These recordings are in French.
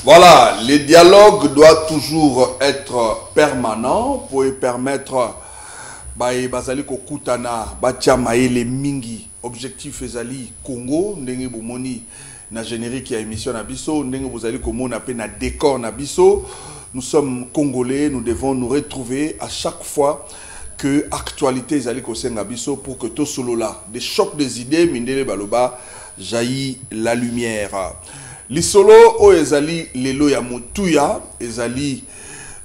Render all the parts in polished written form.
Voilà, le dialogue doit toujours être permanent pour permettre bazali kokutana batia maele mingi objectif ezali Congo ndenge bomoni na générique ya émission na biso ndenge bozali komona pe na décor na biso. Nous sommes congolais, nous devons nous retrouver à chaque fois que actualité ezali kosenga biso pour que tout solo là des chocs des idées mindele baloba jaillit la lumière. Lisolo o ezali lelo ya motuya ezali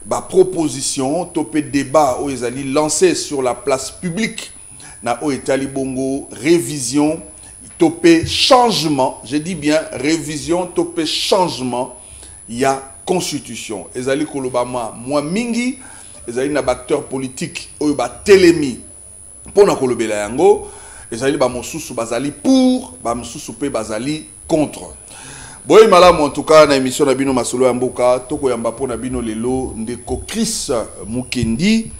ba proposition topé débat o ezali lancé sur la place publique na o etali bongo révision topé changement, je dis bien révision topé changement ya constitution ezali kolobama moi mingi ezali na acteur politique o ba telemi pona kolobela yango ezali ba mosusu bazali pour ba mosusu pe bazali contre. Boy malamu en tout cas na émission na bino masolo ya mboka toko yamba pona bino lelo ndeko Chris Mukendi.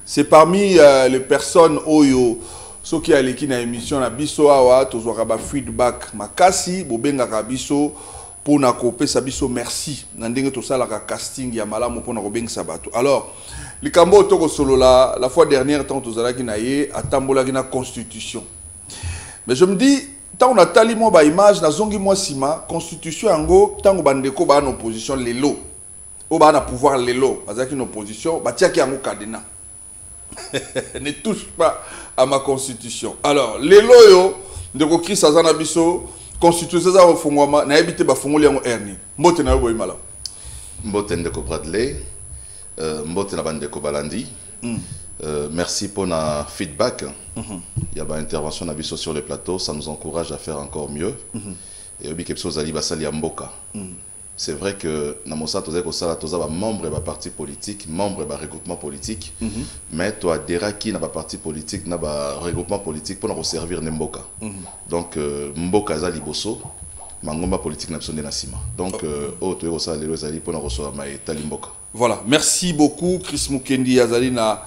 C'est parmi les personnes oyo soki aleki na émission na biso awa tozwaka ba feedback makasi bobengaka biso pona kopesa biso merci na ndenge tosalaka casting ya malamu pona kobengisa bato. Alors likambo toko solo la fois dernière tant tozalaki na ye atambolaki na constitution. Mais je me dis tant on a tali mo ba image na zongi mo sima constitution yango tango bandeko ba en opposition lelo o ba na pouvoir lelo bazaki une opposition batiaki yango kadena ne touche pas à ma constitution. Alors lelo yo ndeko Chris azana biso constitution za ofungwama na ebite ba fungoli yango erni mbote na yo boy mala mbote ndeko Bradley mbote na bandeko balandi. Merci pour notre feedback. Il y a une intervention sur le plateau, ça nous encourage à faire encore mieux. Et c'est vrai que dans mon sens, nous sommes membres de parti politique, membres de regroupement politique, mais toi, Deraki n'a pas parti politique, n'a pas regroupement politique pour nous servir Mboka. Donc, Mboka za liboso, mangomba politique n'a pas nasima. Donc, voilà, merci beaucoup Chris Mukendi Azalina.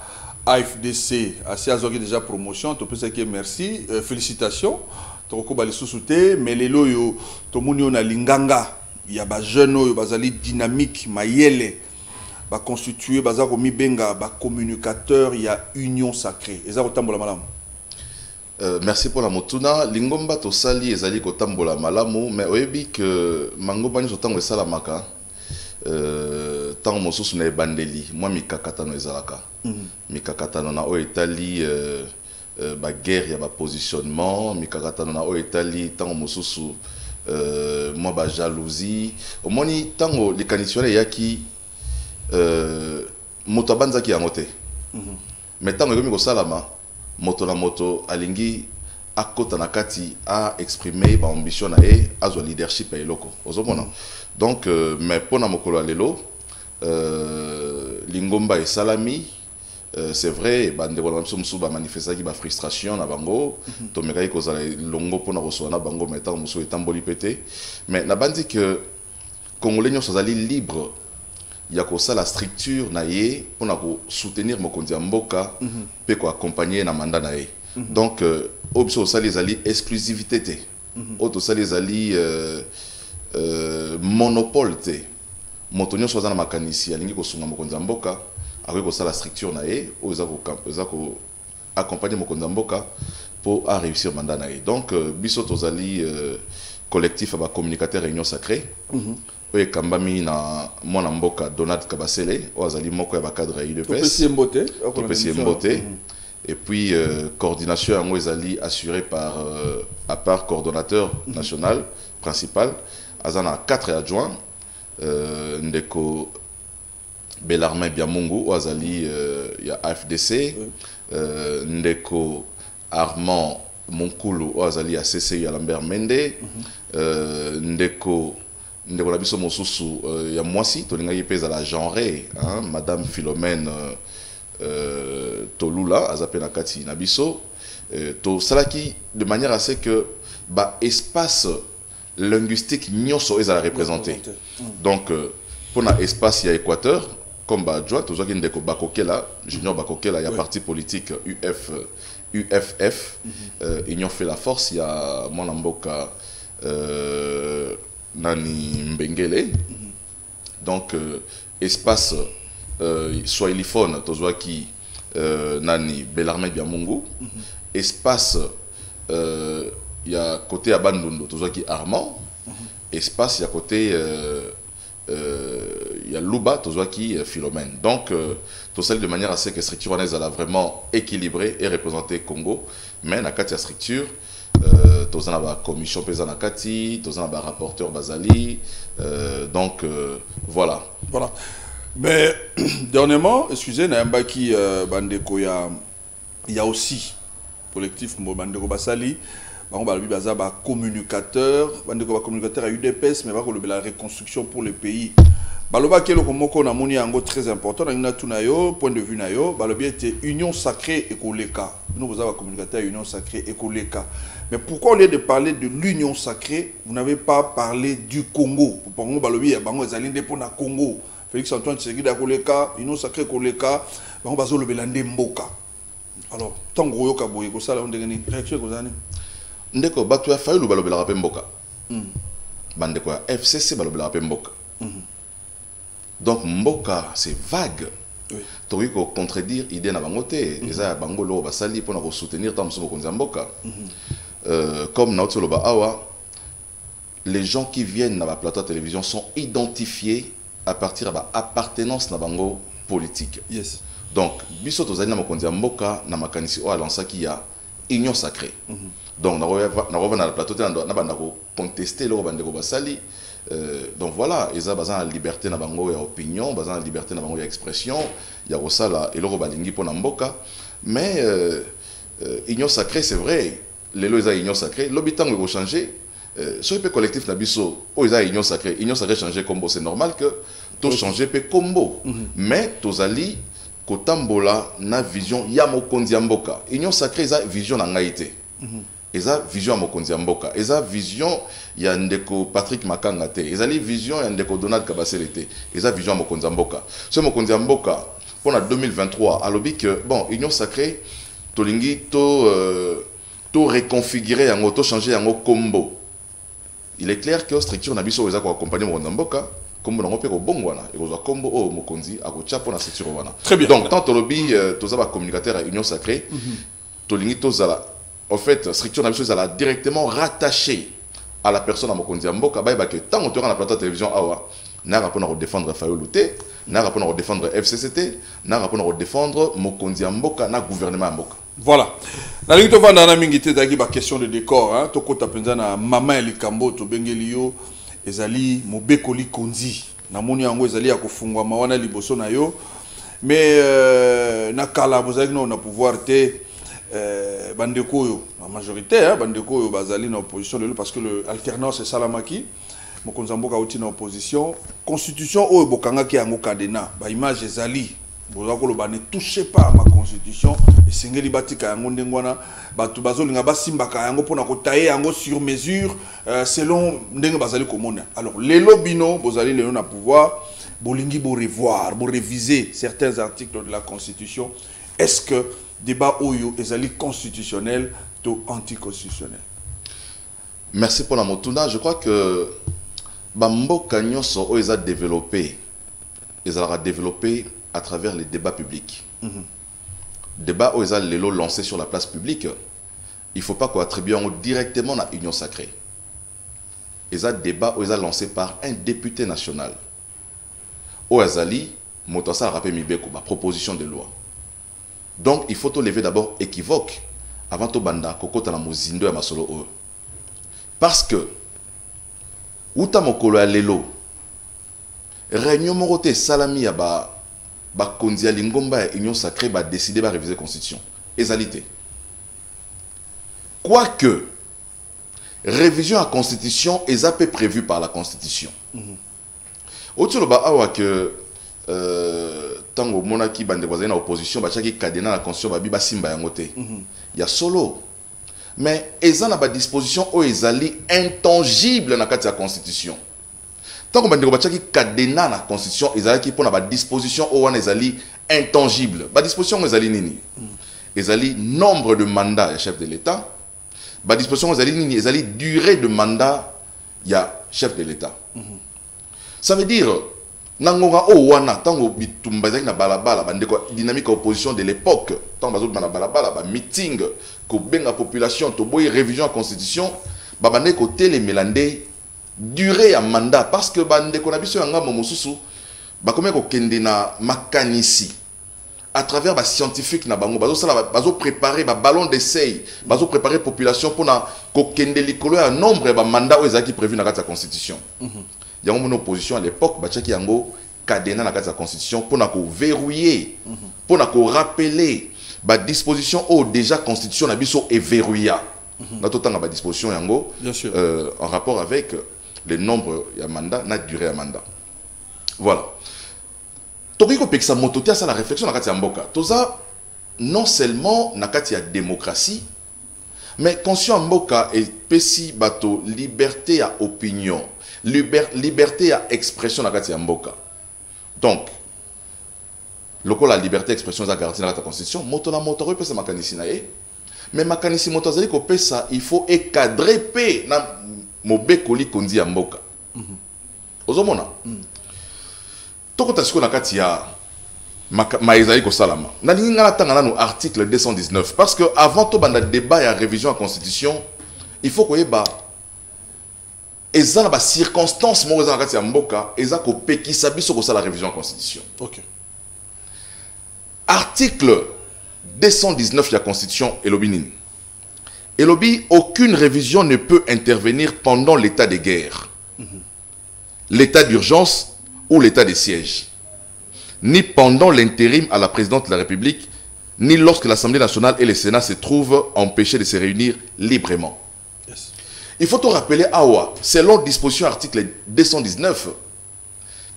AFDC, assez azoré déjà promotion, tu peux dire merci, félicitations, tu reconnais les sous-soutés, mais les loyaux, tout le monde na linganga, il y a des jeunes, bazali dynamique, mayele, ba constitué, bazaro mi benga, ba communicateur, il y a union sacrée. Et ça autambola malamu. Merci pour la motuna. Lingomba to sali ezali kotambola malamu, mais oyebi que mangoba ni sotango salamaka. Tant mosusu na bandeli moi mikakatano ezalaka mikakatano na o etali ba guerre ya ba positionnement mikakatano na o etali tant mosusu moi ba jalousie omoni tango likanisione yaki moto banzaki yango te mais tango yomi ko salama moto na moto alingi akota na kati a exprimer ba ambition na e azwa leadership ya eloko ozomona. Donc mais pona mokolo lelo lingomba et salami c'est vrai bande wala msusu ba manifestaki ba frustration na bango to mekai ko za longo pona ko na bango meta muso etamboli pété mais na bandi que congolais nyonso zali libre ya ko la structure na ye pona ko soutenir mokonzi ya mboka pe ko accompagner na mandat na ye. Donc obso sali zali exclusivité te auto sali zali monopole te motonyo soza na makanisi alingi kosunga mokonza mboka akoki kosala structure na ye oza ko accompagner mokonza mboka pour à réussir mandat na ye. Donc biso tozali collectif ba communicateur réunion sacrée oye kambami na mwana mboka Donald Kabasele ozali moko ya ba cadre ya UDPS topesi mbote. Et puis coordination yango ezali assurée par à part coordonnateur national principal azana 4 adjoints ndeko Belarmin Biamungu azali ya AFDC ndeko Armand Monkulu azali ya CCU ya Lambert Mende ndeko la biso mosusu ya mwasi tolinga peza la genre madame Philomène Tolula azapé na kati na biso to salaki de manière à ce que ba espace linguistique nyonso est à représenter. Donc pour un espace il y a Équateur comme ba adjoint to zoki ndeko Bakokela Junior Bakokela il y a parti politique UFF Union fait la force il y a Mwanamboka Nani Mbengele donc espace Swahiliphone tozwa qui nani Bellarmé Biamungu, espace il y a côté à Bandundu tozwa qui Armand, espace il y a côté il y a Luba tozwa qui Philomène. Donc tout ça de manière assez que structure elle a vraiment équilibré et représenté Congo, mais na kati ya structure tous en a commission pesant nakati, tous en a rapporteur Bazali, donc voilà. Voilà. Mais dernièrement, excusez, Naïmba qui Bandeko, il y a aussi collectif Bandeko Basali, on va le baza communicateur, Bandeko communicateur à UDPS, mais va la reconstruction pour le pays. Baloba qui est le komoko na moni ango très important, na tunayo point de vue nayo, balobi était union sacrée et koleka. Nous vous avez communicateur union sacrée et koleka. Mais pourquoi au lieu de parler de l'union sacrée, vous n'avez pas parlé du Congo? Pour nous balobi ya bango ezalinde pour na Congo. Félix Antoine Tshisekedi koleka, union sacrée koleka, bango bazo le belande mboka. Alors, tant gros yoka boye ko sala ondengeni réaction ko zani. Ndeko batu ya fayu balobi la mboka. Bandeko ya FCC balobi la mboka. Donc mboka c'est vague. Oui. Tu veux contredire l'idée na bangote, les a bangolo basali pour soutenir tant que konza mboka. Comme Naoto Loba Awa, les gens qui viennent dans la plateau de télévision sont identifiés à partir de l'appartenance na bango politique. Yes. Donc biso tozali na konza mboka na makanisi o alansa qui y a union sacrée. Donc na revient na plateau na bandako contester le bandeko basali. Donc voilà, ils ont la liberté na bango ya opinion, la liberté na bango ya expression, il y a aussi la eloro balingi pour namboka, mais union sacrée c'est vrai, les lois union sacrée, l'habitant va changer, sur le collectif nabiso, ils ont union sacrée changer combo, c'est normal que tout changer peut combo, mais tous ali kotambola na vision ya mokonzi mboka, union sacrée ça vision na ngaité. Eza vision à Mokonzi Mboka, eza vision ya ndeko Patrick Makanga te, eza li vision ya ndeko Donald Kabasele te, eza vision à Mokonzi Mboka. Ce Mokonzi Mboka pour la 2023 alobi que bon union sacrée tolingi to reconfigurer yango to changer yango combo. Il est clair que structure na biso eza ko accompagner Mokonzi Mboka comme on peut ko bongwana et ko combo o Mokonzi akocha pour na structure wana. Très bien. Donc tant tolobi toza ba communicateur à union sacrée tolingi tozala en fait, structure nabiso est directement rattachée à la personne à Mokonzi Mboka. Que tant on la plateau de télévision, n'a pas pour défendre Fayulu, n'a pas pour défendre FCCT, n'a pas pour défendre Mokonzi Mboka, n'a gouvernement Mboka. Voilà. La ligne de Vandana Mingite d'Agi, question de décor. Hein. Toko tapenzana Mama Elikambo, Tobengelio, Ezali, Mobekoli Konzi. Namoni Ango Ezali à Kofungwa, Mawana Liboso Nayo. Mais Nakala, vous avez un pouvoir te. Bandeko yo la majorité bandeko yo bazali na opposition parce que l'alternance c'est Salamaki Mokonzi Mboka outi na opposition constitution o bokanga ki yango kadena ba image ezali bozako loba ne touchez pas ma constitution et singeli batika yango ndengwana batu bazolinga basimbaka yango pona ko tailler yango sur mesure selon ndenge bazali komona. Alors les lobino bozali le na pouvoir bolingi bo revoir bo réviser certains articles de la constitution. Est-ce que débat oyo ezali constitutionnel ou anticonstitutionnel? Merci pour la motuna. Je crois que Bamboka nyonso oyo eza développé, ezalaka développé à travers les débats publics. Débat oyo eza lelo lancé sur la place publique, il faut pas qu'on attribue directement à l'union sacrée. Eza débat oyo eza lancé par un député national. Oyo ezali motasa rappé mibeko ba proposition de loi. Donc, il faut te lever d'abord équivoque avant de banda kokota na mozindo ya masolo o. Parce que uta mokolo ya lelo réunion morote salami ya ba konzi ya lingomba ya union sacrée ba décider ba réviser constitution. Ezalité. Quoique révision à constitution est peu prévue par la constitution. Autour ba awa que tango monaki bande voisine na opposition ba chaki kadena la constitution ba biba simba yango te. Il y a solo. Mais ezana na ba disposition o ezali intangible na kati ya constitution. Tango bande ba chaki kadena na constitution ezali ki pona ba disposition o wana ezali intangible. Ba disposition ezali nini? Ezali nombre de mandats ya chef de l'État. Ba disposition ezali nini? Ezali durée de mandat ya chef de l'État. Ça veut dire nangonga o wana tango bitumba zaki na balabala bandeko dynamique opposition de l'époque tango bazo na balabala ba meeting ko benga population to boy révision à constitution ba bandeko télé melande durée à mandat parce que bandeko na biso yanga mosusu ba komé ko kende na makanisi à travers ba scientifique na bango bazo préparer ba ballon d'essai bazo préparer population pour na ko kende likolo ya nombre ba mandat o ezaki prévu na kati ya constitution. Il y a une opposition à l'époque, il y a un cadena dans la constitution pour verrouiller, pour rappeler la disposition où déjà la constitution est verrouillée. Dans tout temps, la disposition en rapport avec le nombre de mandats, la durée de mandat. Voilà. Toriko peksa mototia ça la réflexion dans la mboka. Toza non seulement dans la démocratie, mais conscient mboka et pesi bato liberté à opinion. Liberté à expression dans la mboka. Donc, la liberté d'expression est garantie dans la Constitution. Motona motori peut se makanisi nae. Mais makanisi motazali ko pesa, il faut encadrer pe na mobekoli kondi ya mboka. Ozomona. Toko tasiko na kati ya maizali ko salama. Na lingi ngala tanga na article 219 parce que avant to banda débat et révision à Constitution, il faut ko yeba et ça, les circonstances, moi, dans la mboka, et ça, qui s'habille sur la révision de la Constitution. Ok. Article 219 de la Constitution, Elobinin. Elobi, aucune révision ne peut intervenir pendant l'état de guerre, l'état d'urgence ou l'état de siège, ni pendant l'intérim à la présidente de la République, ni lorsque l'Assemblée nationale et le Sénat se trouvent empêchés de se réunir librement. Yes. Il faut te rappeler, selon disposition article 219,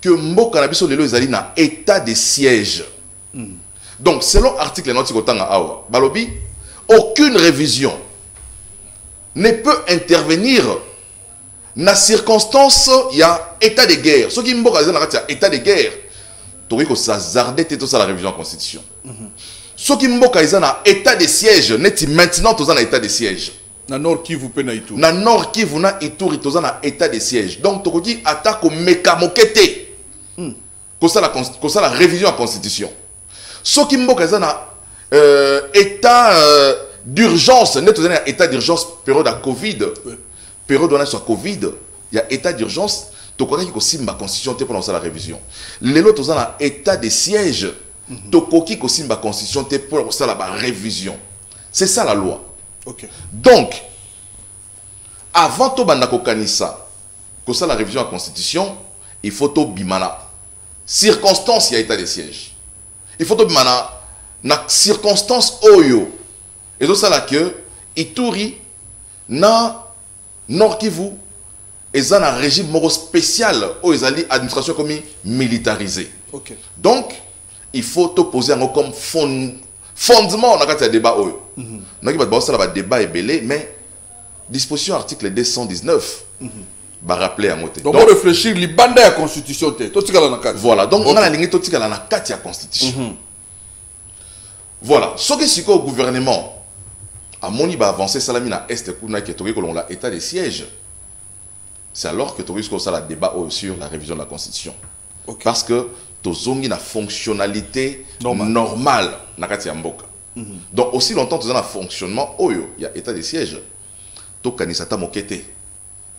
que Mboka Nabiso Lelo Ezali na état de siège. Donc, selon article 219, Balobi, aucune révision ne peut intervenir dans la circonstance, il y a état de guerre. Ce qui Mboka Ezali na état de guerre, tu vois que ça zardé tout ça la révision de la Constitution. Ce qui Mboka Ezali na état de siège, n'est maintenant tout ça na état de siège. Na Nord Kivu pe na Ituri. Na Nord Kivu na Ituri toza na état de siège. Donc to dit attaque au mekamokete. Comme ça la révision à constitution. Ce qui mboka za na état d'urgence, net toza na état d'urgence période à Covid. Période on a sur Covid, il y a état d'urgence, to koki ko simba constitution te pendant ça la révision. Lelo toza na état de siège, to koki ko simba constitution te pour ça la révision. C'est ça la loi. Okay. Donc, avant de faire la révision de la Constitution, il faut que bimana circonstance il y a état de siège. Il faut que bimana na circonstance oyo. Et donc ça là que Ituri na Nord Kivu et un régime moro spécial où ils allaient administration comme militarisée. Okay. Donc, il faut te poser comme fondement dans le débat. Donc, il va y débat est belé, mais disposition article 219 va rappeler à moté. Donc, on réfléchir, les bandes de la Constitution. Voilà, donc on a la ligne de la Constitution. Voilà, ce qui est au gouvernement, à mon niveau avancé, Salamina Est, qui est l'état de siège. C'est alors que tu risques le débat sur la révision de la Constitution. Okay. Parce que tu as une fonctionnalité normale dans la mboka. Donc aussi longtemps tu as un fonctionnement, il y a état de siège. Tu as un mokete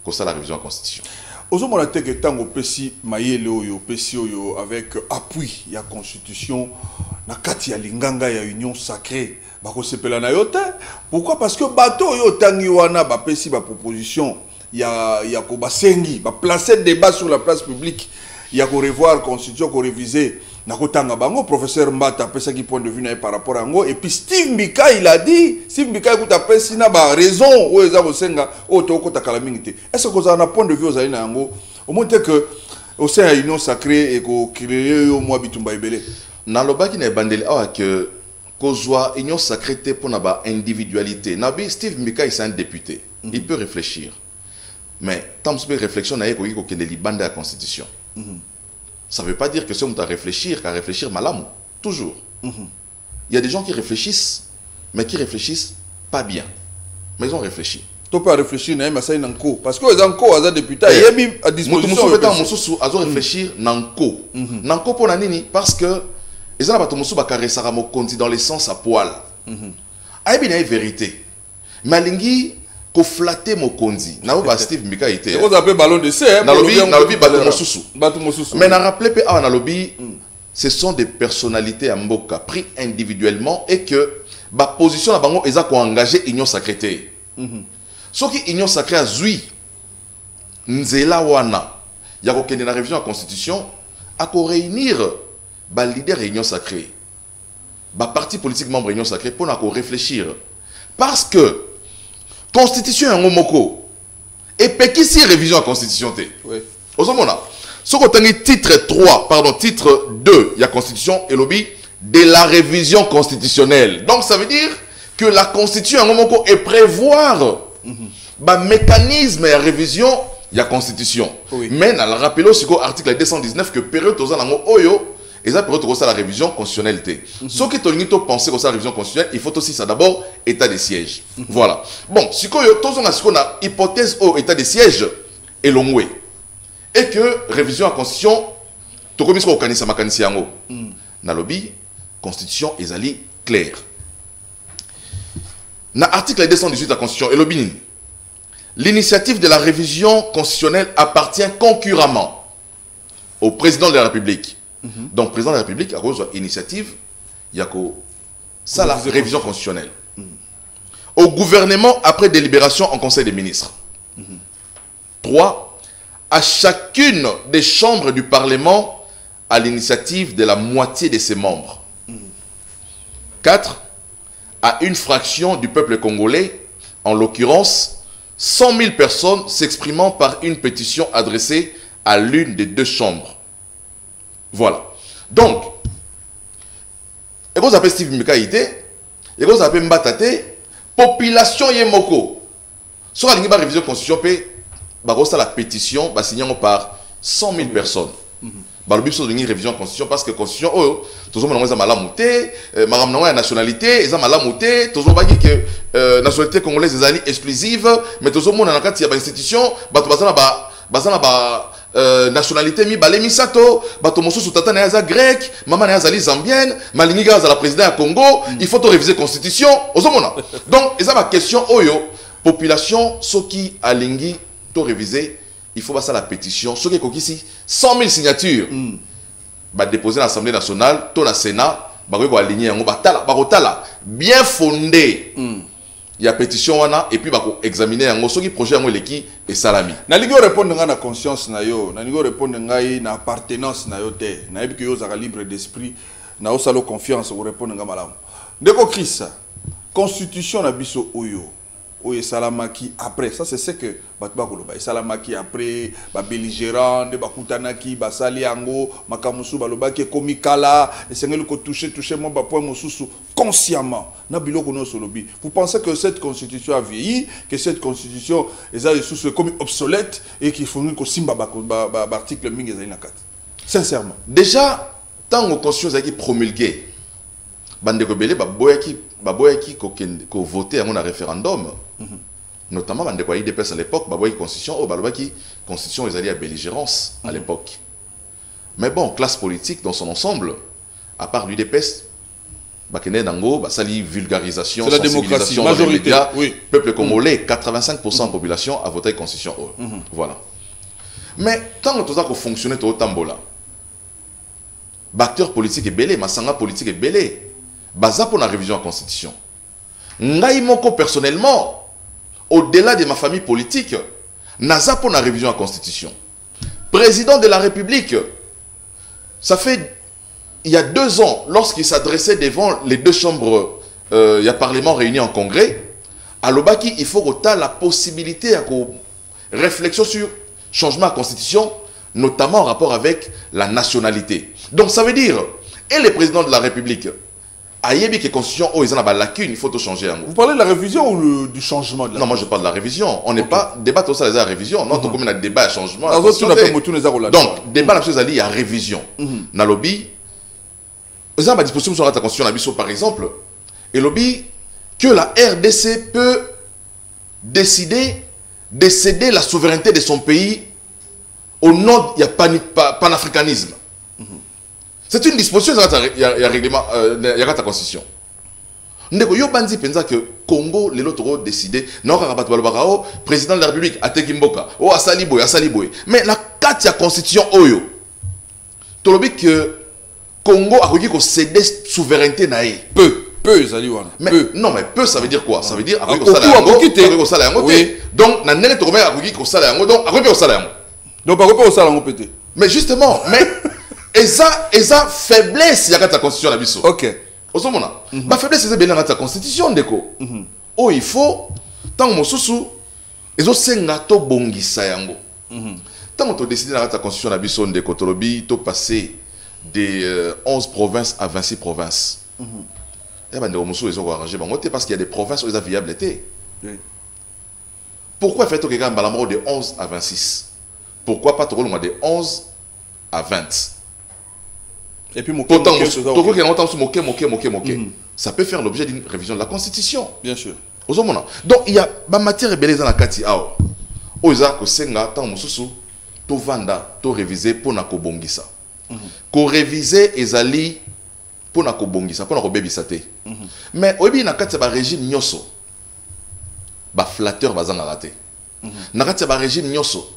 comme ça la révision de la Constitution. Ozomona teke tango pesi mayele oyo pesi oyo avec appui ya Constitution na kati ya linganga ya union sacrée bako sepela na yote. Pourquoi? Parce que bato yo tangi wana ba pesi ba proposition ya ko basengi ba placer débat sur la place publique. Il y a qu'on revoir la Constitution, qu'on réviser. Nakotanga bango, professeur Mbata, pesa qui point de vue par rapport à ngo. Et puis Steve Mbika, il a dit, Steve Mbika, écoute, après, si n'a pas raison, ou les amosenga, ou toko ta calamité. Est-ce que vous avez un point de vue aux aïna ngo? Au moins que, au sein de l'union sacrée, et qu'on crée au moins bitumba ibele. Dans le bas qui n'est bandé, que, qu'on soit union sacrée pour n'avoir individualité. Nabi, Steve Mbika, il est un député. Il peut réfléchir. Mais, tant que réflexion, il y a qu'il bande de la Constitution. Ça ne veut pas dire que si on doit réfléchir, qu'à réfléchir malamou. Toujours. Il y a des gens qui réfléchissent, mais qui réfléchissent pas bien. Mais ils ont réfléchi. Tu peux réfléchir mais ça nanko parce que les encore les députés il y a à disposition musu azo réfléchir nanko nanko pour nini parce que ils ont pas musu ba karesara mokonzi dans l'essence à poil ayebi na vérité malingi ko flatter mokonzi na ba Steve Mbika était on appelle ballon de serre na lobby bato mosusu mais na rappeler pe na lobby ce sont des personnalités à mboka pris individuellement et que ba position na bango eza ko engager union sacrée ce qui union sacrée a zui nzela wana ya ko kende na révision de la constitution a ko réunir ba leader union sacrée ba parti politique membre union sacrée pour na ko réfléchir parce que constitution en moko et pekisi révision de la constitution té oui ozomona ce ko tangi titre 3 pardon titre 2 ya constitution et lobby de la révision constitutionnelle donc ça veut dire que la constitution en moko est prévoir ba mécanisme de révision de la constitution oui. Mais na la rappel aussi ko article 219 que période toza nango oyo et ça période toza la révision constitutionnelle té ce qui tolingi to penser que ça la révision constitutionnelle il faut aussi ça d'abord état de siège voilà bon siko yo tozo na siko na hypothèse au état de siège et longwe et que révision de la constitution to komi ko kanisa makanisi yango na lobby constitution ezali claire. Dans l'article 218 de la Constitution, l'initiative de la révision constitutionnelle appartient concurremment au président de la République. Donc, le président de la République a reçu l'initiative, il y a ça la révision constitutionnelle. Au gouvernement après délibération en Conseil des ministres. 3. À chacune des chambres du Parlement à l'initiative de la moitié de ses membres. 4. À une fraction du peuple congolais, en l'occurrence 100 000 personnes s'exprimant par une pétition adressée à l'une des deux chambres. Voilà. Donc, et vous appelez Steve Mbika ité, et vous appelez Mbatate, population yemoko. Sur la révision de la constitution, la pétition va signer par 100 000 personnes. Balobi so une révision de la constitution parce que la constitution oh tous les gens malamuté madame la nationalité ils ont malamuté tous les que nationalité congolaise est exclusive mais tous les gens dans quatre il y a institution bato bazana nationalité mi balé misato bato mosusu tata na yaza grec maman na yaza zambienne malingi gaza la président du Congo il faut réviser la constitution ozomona donc ils ont la question oyo population soki alingi to réviser il faut passer la pétition. Ce qui est ici, 100 000 signatures. Bah déposer à l'Assemblée nationale, tout le Sénat, aligner bien fondé. Il y a pétition et puis examiner ce qui projet et salami. Na ligo répondre na conscience na yo, na ligo répondre na appartenance na yo té, na yebi que yo zaka libre d'esprit, na osalo confiance ou répondre nga malamu. Ndeko Chris, constitution na biso oyo. Oui, salamaki après ça c'est ce que batba koloba salamaki après ba belligérant de bakutanaki ba saliango makamusu baloba ki komikala esengeli ko toucher mon ba point mosusu consciemment na biloko no solobi. Vous pensez que cette constitution a vieilli, que cette constitution est sous comme obsolète et qu'il faut que simba ba article mingi za inakat sincèrement déjà tant que constitution a été promulguée bande ko belé ba boyaki ko voter en un référendum notamment bande ko IDPS à l'époque ba boyaki constitution oh balobaki constitution ils allaient à belligérance à l'époque mais bon classe politique dans son ensemble à part l'UDPS ba kene dango ba sali vulgarisation c'est la démocratie majorité oui peuple congolais 85% de population a voté constitution voilà mais tant que tout ça ko fonctionner tout tambola acteur politique est belé masanga politique est belé baza pour la révision de la constitution. Ngai moko personnellement, au-delà de ma famille politique, naza pour la révision de la constitution. Président de la République, ça fait il y a 2 ans, lorsqu'il s'adressait devant les 2 chambres, il y a Parlement réuni en congrès, à l'Obaki, il faut que tu aies la possibilité à réflexion sur changement de la constitution, notamment en rapport avec la nationalité. Donc ça veut dire, et le président de la République, ayebi que constitution oh ils ont la lacune il faut tout changer. Vous parlez de la révision ou du changement de la... Non moi je parle de la révision on n'est pas débat tout ça les révision non comme un débat changement donc débat la chose il y a révision na lobby ils ont ma disposition sur la constitution na biso par exemple et lobby que la RDC peut décidé de céder la souveraineté de son pays au nom du panafricanisme. C'est une disposition, il y a règlement, il y a la constitution. Ndeko yo bandi penza que Congo les autres décidé non président de la République Ateki Mboka o asali boy mais la carte ya constitution oyo tolobi que Congo a requis qu'on céder souveraineté nae peu ezali wana mais peu. Non mais peu ça veut dire quoi ça veut dire ko sala yango donc na nene to remet a requis qu'on sala yango donc a requis qu'on sala yango donc pas ko sala yango pété mais justement mais eza faiblesse ya carte ya constitution na biso OK. Osomona, ba faiblesse c'est bien dans ta constitution ndeko. Oh il faut tant mosusu ezo senga to bongisa yango. Tant to décider dans ta constitution na biso ndeko tolobi to passer des 11 provinces à 26 provinces. Et ben ndeko mosusu ezo ko arranger bango parce qu'il y a des provinces où ils ont viabilité. Pourquoi fait to quelqu'un balamro de 11 à 26? Pourquoi pas trop loin de 11 à 20? Et puis ça peut faire l'objet d'une révision de la constitution. Bien sûr. Donc il y a ma matière rebelle dans la kati ao. Oza ko senga tant mususu to vanda to réviser pour na ko bongisa. Ko réviser ezali pour na ko bongisa pour na ko bebisa te. Mais obi na kati ba régime nyoso ba flatteur bazanga raté. Na kati ba régime nyoso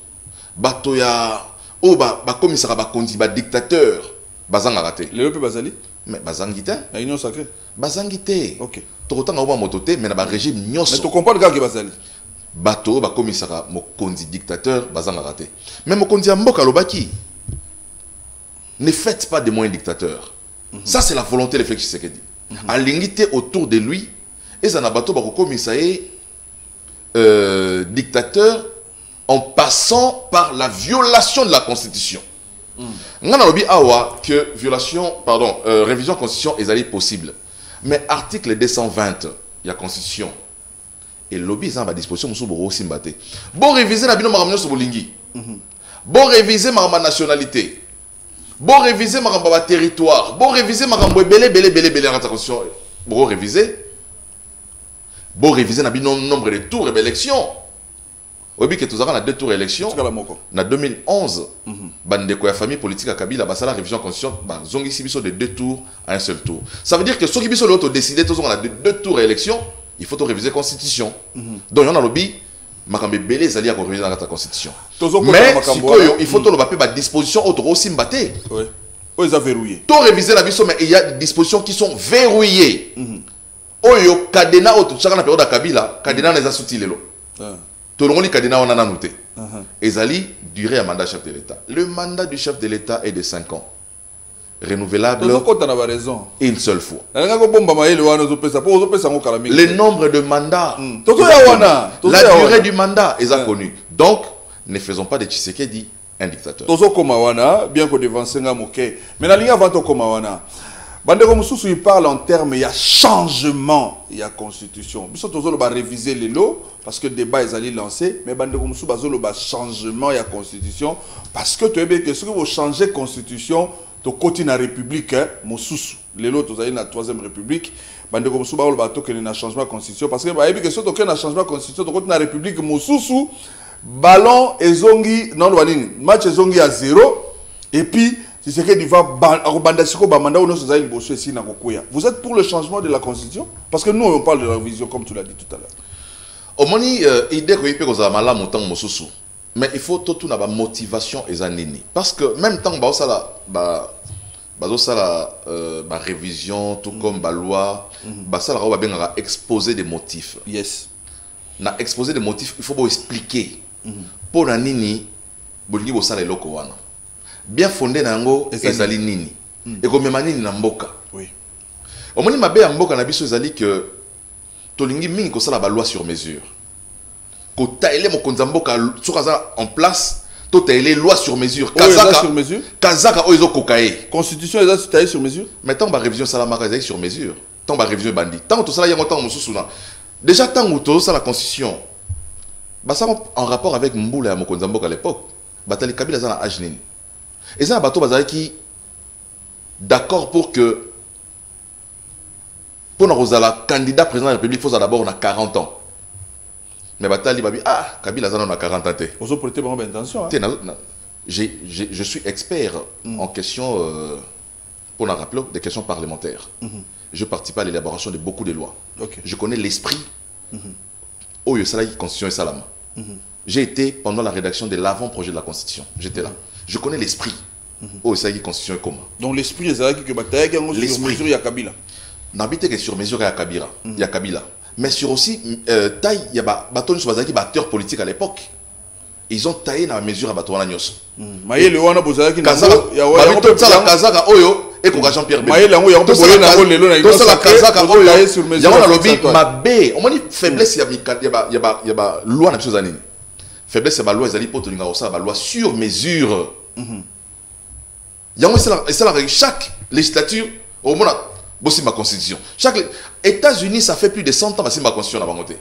bato ya o ba komisaka ba kondi ba dictateur bazanga raté. Le peu bazali mais bazangité la union sacrée bazangité. OK. Tokotanga oba mototé mais na ba régime nyoso. Mais tu comprends le gars qui bazali bato ba komisaka mokondi dictateur bazanga raté. Mais mokondi ya mboka lobaki ne faites pas de moyens dictateurs. Ça c'est la volonté de Félix Tshisekedi. Alingité autour de lui et ça na bato ba komisaye dictateur en passant par la violation de la constitution. On a dit que violation, pardon, révision de la constitution est possible. Mais article 220, il y a constitution. Et le lobby est à disposition de aussi mbaté. Bon réviser la binomaramio sur Bolingi. Bon réviser ma nationalité. Bon réviser ma territoire. Bon réviser ma belé la constitution. Bon réviser. Bon réviser la nombre de tours et d'élections. Oui, que tout ça, on a 2 tours d'élection. En 2011, la famille politique à Kabila, la révision de la constitution, zongi sibiso de 2 tours à un seul tour. Ça veut dire que ceux qui sont l'autre décidé, on a 2 tours d'élection, il faut réviser la constitution. Donc, on a lobby, makambe belé zali à réviser la constitution. Mais il faut la disposition autre aussi mbaté. Oui. Ils ont verrouillé. Tout réviser la mission, mais il y a des dispositions qui sont verrouillées. Oyo kadena autre chacun la période à Kabila, kadena les a soutis les lots. Tout le monde kadena on a noté. Ezali durée à mandat chef de l'État. Le mandat du chef de l'État est de 5 ans. Renouvelable une seule fois. Le nombre de mandats, la durée du mandat est inconnue. Donc, ne faisons pas de Tshisekedi un dictateur. Bien que devant Senga Moké. Mais la ligne avant Komawana. Bandeko Moussoussou, il parle en termes, il y a changement, il y a constitution. Nous sommes réviser les lots, parce que le débat est allé lancer, mais Bandeko Moussoussou, il y a changement, il y a constitution, parce que tu as que ce que vous changez constitution, tu continues la République, Moussoussou. Les lots, tu as la 3e République, Bandeko Moussoussou, il y a un changement de constitution, parce que tu as que si tu as un changement de constitution, tu continues la République, Moussoussou, ballon et zongi, non, match et zongi à 0, et puis, vous êtes pour le changement de la constitution? Parce que nous, on parle de la révision, comme tu l'as dit tout à l'heure. Au moins, idée que il mais il faut tout la motivation et zanini. Parce que même temps, la révision, tout comme la loi, ça va exposer des motifs. Yes. Na exposer des motifs, il faut expliquer. Pour la nini, bolingi bossa les loko wana. Bien fondé nango ezali nini et comme manini na mboka. Oui. Omoni mabe ya mboka na biso ezali que tolingi mingi ko sala ba loi sur mesure. Ko tailler mo konza mboka sokaza en place, to tailler loi sur mesure. Kazaka sur mesure. Kazaka oizo kokae. Constitution est taillée sur mesure. Mais tant ba révision sala maka sur mesure. Tant ba révision bandi. Tant to sala yango tant mosusu na. Déjà tant to sala constitution. Ba ça en rapport avec Mboula ya Mokonza mboka à l'époque. Batali Kabila za na âge nini. Et ça, bateau bazali qui d'accord pour que pour nous la candidat président de la République, il faut d'abord on a 40 ans. Mais Batali babi ah Kabila zana na 40 ans. Vous avez prêté bonne intention. Je suis expert en questions pour en rappeler des questions parlementaires. Je participe à l'élaboration de beaucoup de lois. Je connais l'esprit au Yosalai Constitution et Salama. J'ai été pendant la rédaction de l'avant-projet de la Constitution. J'étais là. Je connais l'esprit au Yosalai Constitution et comment. Donc l'esprit est là que Bataille sur mesure il y a Kabila. N'habite que sur mesure il y a Kabila. Il y a Kabila. Mais sur aussi taille il y a Baton sur Bazaki acteurs politiques à l'époque. Ils ont taillé dans la mesure à Batouana Nyos. Maïe le wana bozaki na Kazaka oyo et ko Jean-Pierre Bemba. Maïe lango ya ko boye na ko lelo na iko la Kazaka oyo sur mesure. Ya wana lobby mabe. On dit faiblesse ya ba loi na chose anini. Faiblesse ya ba loi ezali poto linga osala ba loi sur mesure. Yango c'est la chaque législature au moins bossi ma constitution. Chaque États-Unis ça fait plus de 100 ans bossi ma constitution na bangote.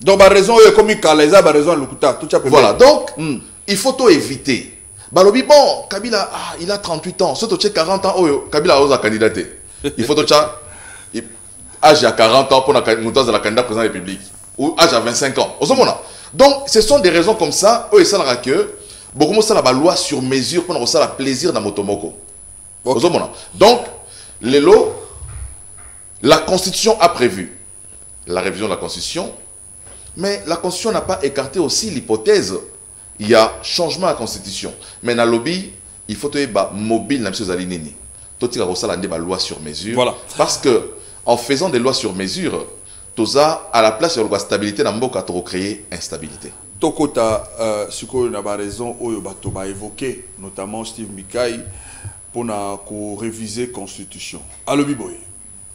Donc ba raison comme Kalaisa ba raison Lukuta tout ça. Voilà donc il faut tout éviter. Balobi bon Kabila il a 38 ans, surtout 40 ans oh Kabila a osé candidater. Il faut tout ça âge à 40 ans pour monter dans la candidat président de la République ou âge à 25 ans. Donc ce sont des raisons comme ça où ça la que beaucoup ça la loi sur mesure pour ça la plaisir dans motomoko. Donc les lots la Constitution a prévu la révision de la Constitution, mais la Constitution n'a pas écarté aussi l'hypothèse il y a changement à la Constitution. Mais dans le lobby, il faut être mobile dans M. Zalinini. Tout le monde a des lois sur mesure. Voilà. Parce que en faisant des lois sur mesure, tout ça, à la place de la stabilité, dans le monde, on créer instabilité. Tokota, ce qu'on a raison, on a évoqué, notamment Steve Mikai, pour réviser la Constitution. À l'Obiboye.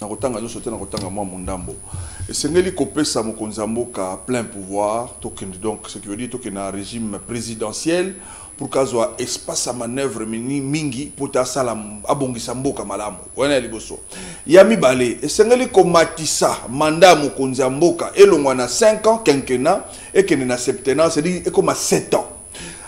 Nakotanga nyoso te nakotanga mwa mondambo esengeli kopesa mokonzi mboka plein pouvoir donc ce qui veut dire tokena régime présidentiel pour kazwa espace à manœuvre mingi pour ta sala abongisa mboka malamu wana liboso ya mibale esengeli komatisa mandat mokonzi mboka elongwa na 5 ans quinquennat et kene na septennat c'est-à-dire ekoma 7 ans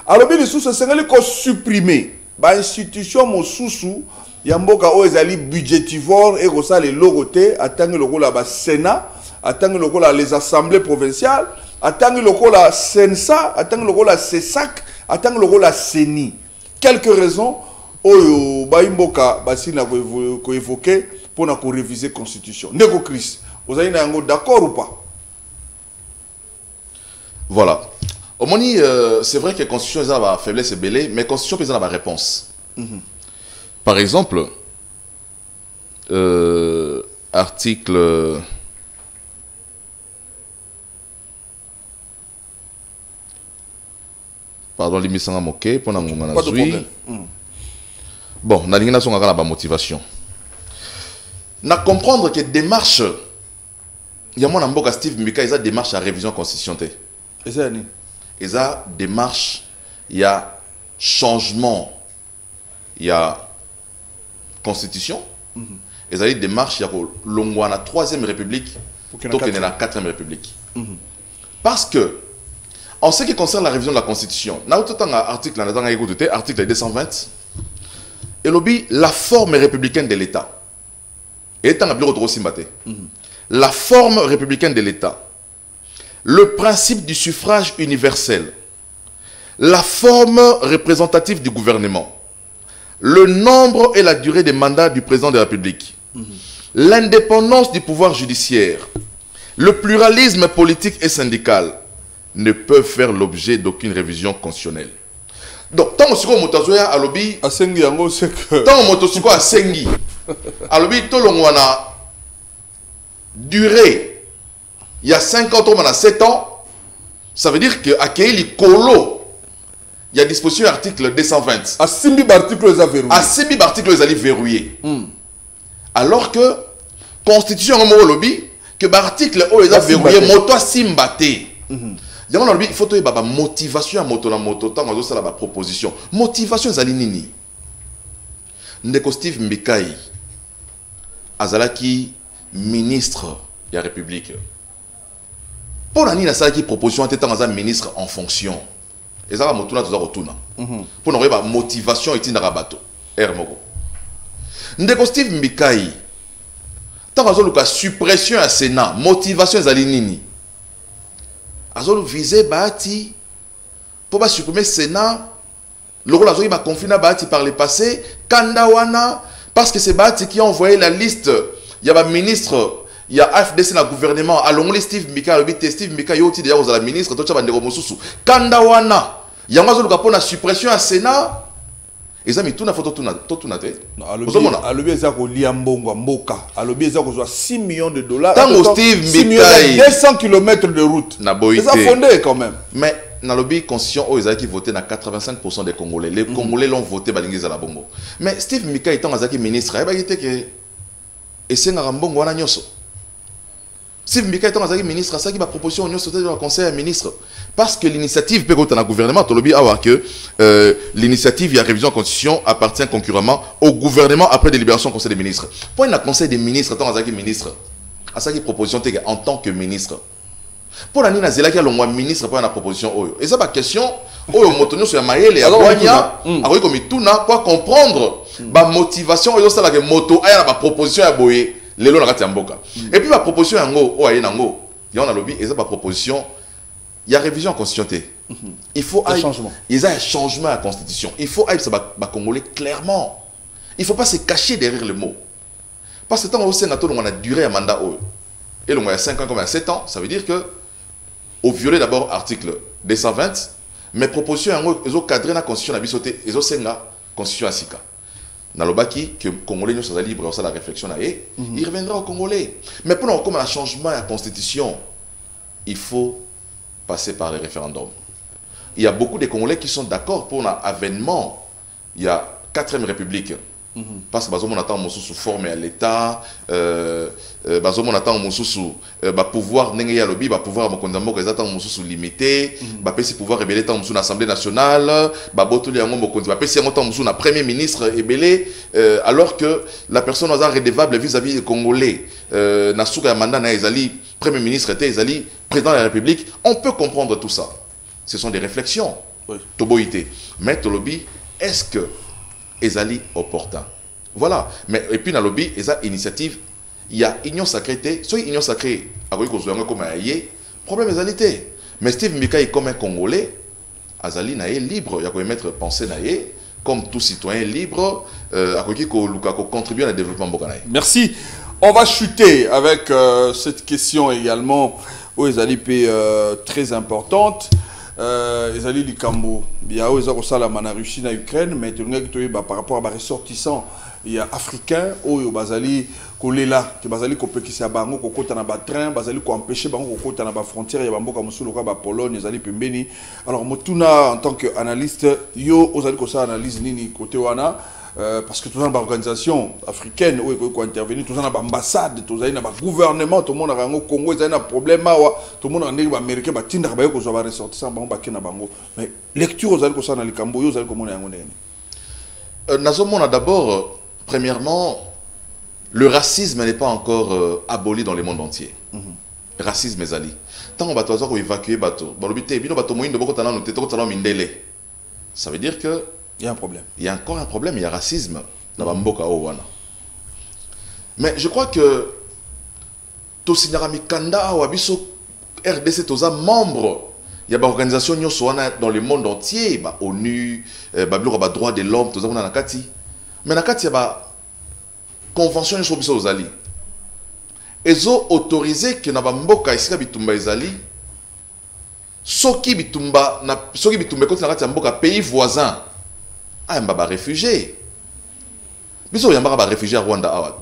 alors bien sous esengeli ko supprimer ba institution mosusu Yamboka o ezali budgétivore et ça les logoté atteindre le rôle à Sénat, atteindre le rôle les assemblées provinciales, atteindre le rôle à Sensa, atteindre le rôle à CESAC, atteindre le rôle à CENI. Quelques raisons oyo baimboka basina ko évoquer pour na ko réviser constitution. Nego Chris, vous avez un d'accord ou pas? Voilà. Au moni c'est vrai que la constitution a la faiblesse et belé, mais la constitution a la réponse. Par exemple, article pardon, l'émission a moqué pour nous. Pas de problème. Bon, na lingina songa la motivation. Na comprendre que démarche, il y a mon amboka Steve Mbika, il a démarche à révision constitutionnelle. Et ça ni. Il a démarche, il y a changement, il y a constitution, et ça y est démarche, il y a la 3e république, donc il y a la 4e république. Parce que, en ce qui concerne la révision de la constitution, article 220, et lobby la forme républicaine de l'État. Et la forme républicaine de l'État, le principe du suffrage universel, la forme représentative du gouvernement, le nombre et la durée des mandats du président de la République, l'indépendance du pouvoir judiciaire, le pluralisme politique et syndical ne peuvent faire l'objet d'aucune révision constitutionnelle. Donc, tant que motozoya a lobby, tant que motosuko a sengi, a lobby tout le monde a duré, il y a 5 ans, on a 7 ans, ça veut dire que accueillir colo. Il y a disposition article 220. À Simbi article les a verrouillés. À Simbi article les a verrouillés. Alors que constitution en lobby que l'article les a verrouillé moto simbate. Il faut que la motivation à moto la moto tant que la proposition. Motivation zali nini. Ndeko Steve Mbikai azalaki ministre de la République. Pour la nina salaki proposition était un ministre en fonction. Et ça va me tourner pour nous avoir motivation et tinara bateau. Hermoko. Ndeko Steve Mbikai. Tant que la suppression à Sénat, motivation est nini. azolo viser Bahati pour pas supprimer Sénat. Le rôle azolo va confiner Bahati par le passé. Kandawana, parce que c'est Bahati qui a envoyé la liste. Il y a un ministre. Il y a AFDC dans le gouvernement. Allons Steve Mika, Steve Mika, Yoti, déjà, vous avez la ministre, tout ça, Bandero Mosusu. Kandawana, il y a un peu de suppression à Sénat. Et ça, mais tout n'a photo, tout n'a fait. Alobi ezako liambongo mboka. Alobi ezako 6 millions de dollars. Tant Steve Mika, 200 km de route. C'est ça fondé quand même. Mais dans le lobby conscient, ils ont voté dans 85% des Congolais. Les Congolais l'ont voté, Balingis à la Bongo. Mais Steve Mika étant ministre, il a été que. Et c'est un Rambongo à la Nyoso. Steve Mika étant ministre, ça qui va proposition au sauté dans le conseil ministre. Parce que l'initiative peut être dans le gouvernement, l'initiative, il y a révision de la constitution, appartient concurremment au gouvernement après délibération du conseil des ministres. Pour le conseil des ministres, tant que ministre, à ça qui proposition en tant que ministre. Pour la Nina Zela qui a le moins ministre pour la proposition. Et ça, ma question, Motonio sur Maël et Aguania, pour comprendre la motivation, et ça, la moto, il y a la proposition à Boye. Et puis la proposition il y a un lobby et ça la proposition il y a révision en constitution. Il faut il y a un changement à la constitution. Il faut ça va congolais clairement. Il ne faut pas se cacher derrière le mot. Parce que tant au Sénat on a duré un mandat et il y a 5 ans comme il y a 7 ans, ça veut dire que au violer d'abord article 220 mais proposition ils ont cadré la constitution ils ont la constitution à Sika. Nalobaki que Congolais sont libres, ça la réflexion il reviendra au Congolais. Mais pour nous comme un changement à la constitution, il faut passer par les référendums. Il y a beaucoup de Congolais qui sont d'accord pour l'avènement. Il y a 4e République. Parce que on attend sous forme à l'État, on attend pouvoir lobby, pouvoir limité, pouvoir révéler dans l'Assemblée nationale, le Premier ministre alors que la personne est redevable vis-à-vis des Congolais. Premier ministre était président de la République. On peut comprendre tout ça. Ce sont des réflexions. Toboïté. Mais lobby, est-ce que ezali opportun. Voilà. Mais et puis dans le lobby, il y a initiative, il y a union sacrée. Soit union sacrée, avec comme aïe, problème ezalité. Mais Steve Mika est comme un Congolais, azali naïe libre, il y a quoi mettre pensée naïe, comme tout citoyen libre, à quoi qui contribue à le développement bokanaï. Merci. On va chuter avec cette question également, où ezali très importante. Ezali Likambo, il y a la Russie et l'Ukraine, mais par rapport à les ressortissants, il y a africains, où bazali kolela, que bazali kopekisa bango kokota na ba train, bazali ko empêcher bango kokota na ba frontière, il y a bango comme sous le ba Pologne, ezali pembeni. Alors motuna en tant qu'analyste, yo ozali ko ça analyse nini côté wana. Parce que tout ça, l'organisation africaine, où il faut intervenir, tout ça, l'ambassade, tout ça, le gouvernement, tout le monde a un Congo, il y a un problème, tout le monde a un américain, il y a un ressortissant, mais lecture aux alcool, dans les Cambodgiens, aux alcool, comment on a d'abord, premièrement, le racisme n'est pas encore aboli dans le monde entier. Racisme, Ezali. Tant on va évacuer bateau, ça veut dire que il y a un problème. Il y a encore un problème, il y a racisme dans la Mboka Owana. Mais je crois que Tosinarami Kanda ou Abiso RDC Toza membre, il y a une organisation dans le monde entier, ONU, droits de l'homme, Toza na Nakati. Mais Nakati il y a une convention sur Biso Ozali. Ils ont autorisé que na Mboka ici bitumba Ezali soki bitumba côté Nakati Mboka pays voisin. Ah, il y a des réfugiés. Il y a des réfugiés à Rwanda.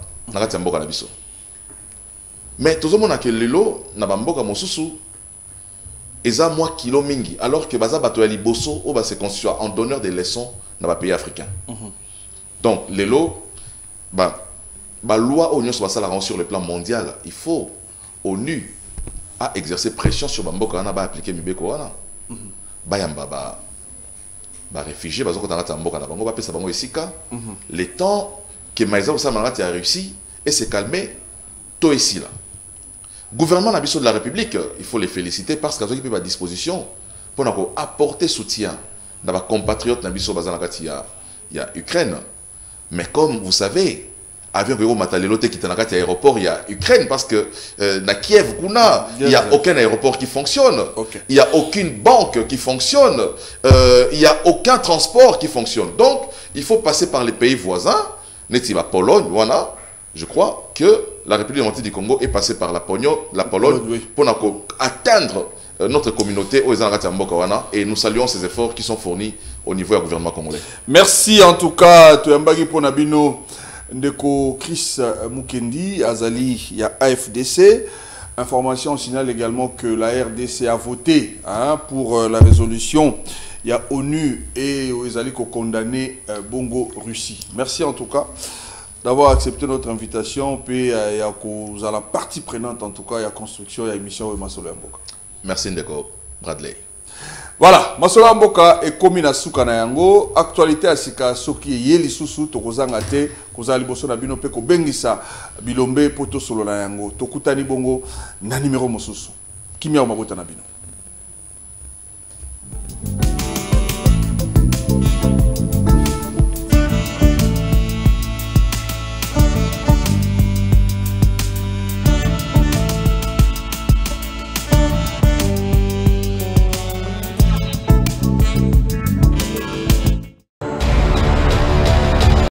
Mais tout le monde a que lelo na bamboka mosusu eza moi kilo mingi alors que baza bato ya liboso o ba se constitue en donneur de leçons dans les pays africains. Donc lelo ba loi ONU sur le plan mondial, il faut ONU a exercer pression sur bamboka na ba appliquer mibeko wana. Bayamba ba réfugiés bazo kotanga tamboka na bango ba pesa bango esika le temps que Maïza Oussa Malati a réussi et s'est calmé tout ici là. Gouvernement nabiso de la République, il faut les féliciter parce qu'ils ont pris à disposition pour apporter soutien dans les compatriotes nabiso bazanakati il y a Ukraine. Mais comme vous savez, avion que matalelo te kitana kati aéroport il y a Ukraine parce que na Kiev kuna il y a aucun aéroport qui fonctionne. Il y a aucune banque qui fonctionne. Il y a aucun transport qui fonctionne. Donc il faut passer par les pays voisins. Neti la Pologne, voilà. Je crois que la République démocratique du Congo est passée par la Pologne pour atteindre notre communauté aux Mboka et nous saluons ces efforts qui sont fournis au niveau du gouvernement congolais. Merci en tout cas, Toyambagi Ponabino, Ndeko Chris Mukendi, Azali, il y a AFDC. Information signale également que la RDC a voté pour la résolution. Il y a ONU et Azali qui ont condamné Bongo Russie. Merci en tout cas d'avoir accepté notre invitation. Puis il y a la partie prenante en tout cas, il y a construction, il y a émission de Masolo Mboka. Merci Ndeko Bradley. Voilà, Masolo Mboka est commis na suka na yango. Actualité à sika soki yeli susu tokozanga te kozali boso na bino pe ko bengisa bilombe poto solo na yango. Tokutani bongo na numéro mosusu. Kimia mabota na bino.